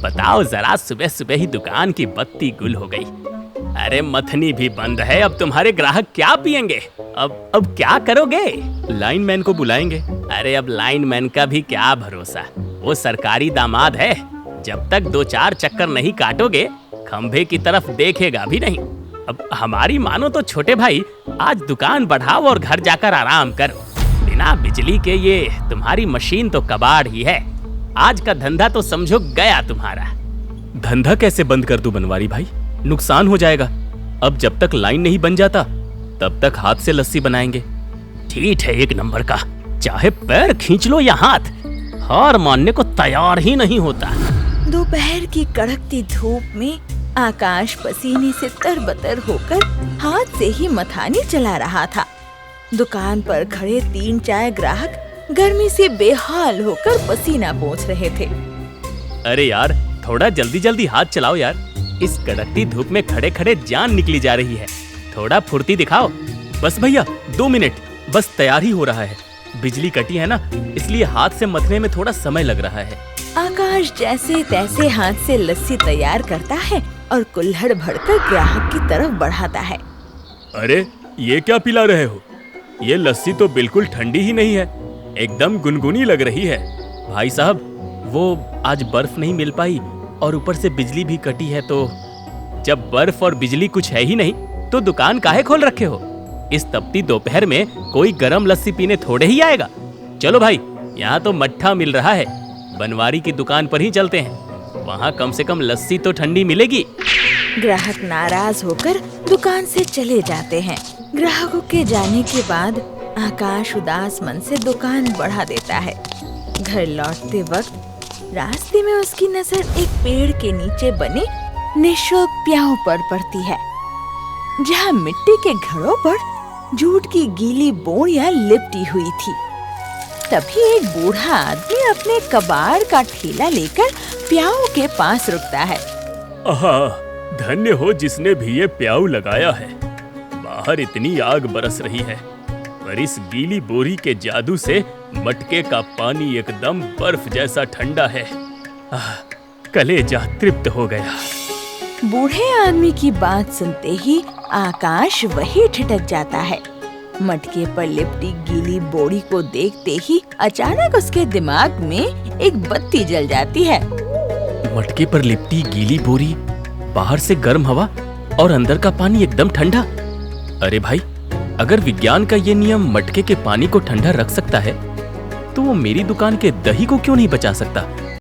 बताओ जरा, सुबह सुबह ही दुकान की बत्ती गुल हो गई। अरे मथनी भी बंद है, अब तुम्हारे ग्राहक क्या पियेंगे? अब क्या करोगे? लाइनमैन को बुलाएंगे। अरे अब लाइनमैन का भी क्या भरोसा, वो सरकारी दामाद है। जब तक 2-4 चक्कर नहीं काटोगे खंभे की तरफ देखेगा भी नहीं। अब हमारी मानो तो छोटे भाई, आज दुकान बढ़ाओ और घर जाकर आराम करो। बिना बिजली के ये तुम्हारी मशीन तो कबाड़ ही है। आज का धंधा तो समझो गया तुम्हारा। धंधा कैसे बंद कर दूं बनवारी भाई, नुकसान हो जाएगा। अब जब तक लाइन नहीं बन जाता तब तक हाथ से लस्सी बनाएंगे। ठीक है, 1 नंबर का, चाहे पैर खींच लो या हाथ, हार मानने को तैयार ही नहीं होता। दोपहर की कड़कती धूप में आकाश पसीने से तरबतर होकर हाथ से ही मथानी चला रहा था। दुकान पर खड़े 3-4 ग्राहक गर्मी से बेहाल होकर पसीना पोंछ रहे थे। अरे यार, थोड़ा जल्दी जल्दी हाथ चलाओ यार, इस कड़कती धूप में खड़े खड़े जान निकली जा रही है। थोड़ा फुर्ती दिखाओ। बस भैया 2 मिनट, बस तैयार ही हो रहा है। बिजली कटी है ना, इसलिए हाथ से मथने में थोड़ा समय लग रहा है। आकाश जैसे तैसे हाथ से लस्सी तैयार करता है और कुल्हड़ भरकर ग्राहक की तरफ बढ़ाता है। अरे ये क्या पिला रहे हो? ये लस्सी तो बिल्कुल ठंडी ही नहीं है, एकदम गुनगुनी लग रही है। भाई साहब, वो आज बर्फ नहीं मिल पाई और ऊपर से बिजली भी कटी है, तो जब बर्फ और बिजली कुछ है ही नहीं तो दुकान काहे खोल रखे हो? इस तपती दोपहर में कोई गरम लस्सी पीने थोड़े ही आएगा। चलो भाई, यहाँ तो मट्ठा मिल रहा है, बनवारी की दुकान पर ही चलते हैं, वहाँ कम से कम लस्सी तो ठंडी मिलेगी। ग्राहक नाराज होकर दुकान से चले जाते हैं। ग्राहकों के जाने के बाद आकाश उदास मन से दुकान बढ़ा देता है। घर लौटते वक्त रास्ते में उसकी नजर एक पेड़ के नीचे बने निःशुल्क प्याऊ पर पड़ती है, जहाँ मिट्टी के घड़ों पर जूट की गीली बोरियां लिपटी हुई थी। तभी एक बूढ़ा आदमी अपने कबाड़ का ठेला लेकर प्याऊ के पास रुकता है। आहा, धन्य हो जिसने भी ये प्याऊ लगाया है। बाहर इतनी आग बरस रही है, पर इस गीली बोरी के जादू से मटके का पानी एकदम बर्फ जैसा ठंडा है। कलेजा तृप्त हो गया। बूढ़े आदमी की बात सुनते ही आकाश वही ठिठक जाता है। मटके पर लिपटी गीली बोरी को देखते ही अचानक उसके दिमाग में एक बत्ती जल जाती है। मटके पर लिपटी गीली बोरी, बाहर से गर्म हवा और अंदर का पानी एकदम ठंडा। अरे भाई, अगर विज्ञान का ये नियम मटके के पानी को ठंडा रख सकता है तो वो मेरी दुकान के दही को क्यों नहीं बचा सकता?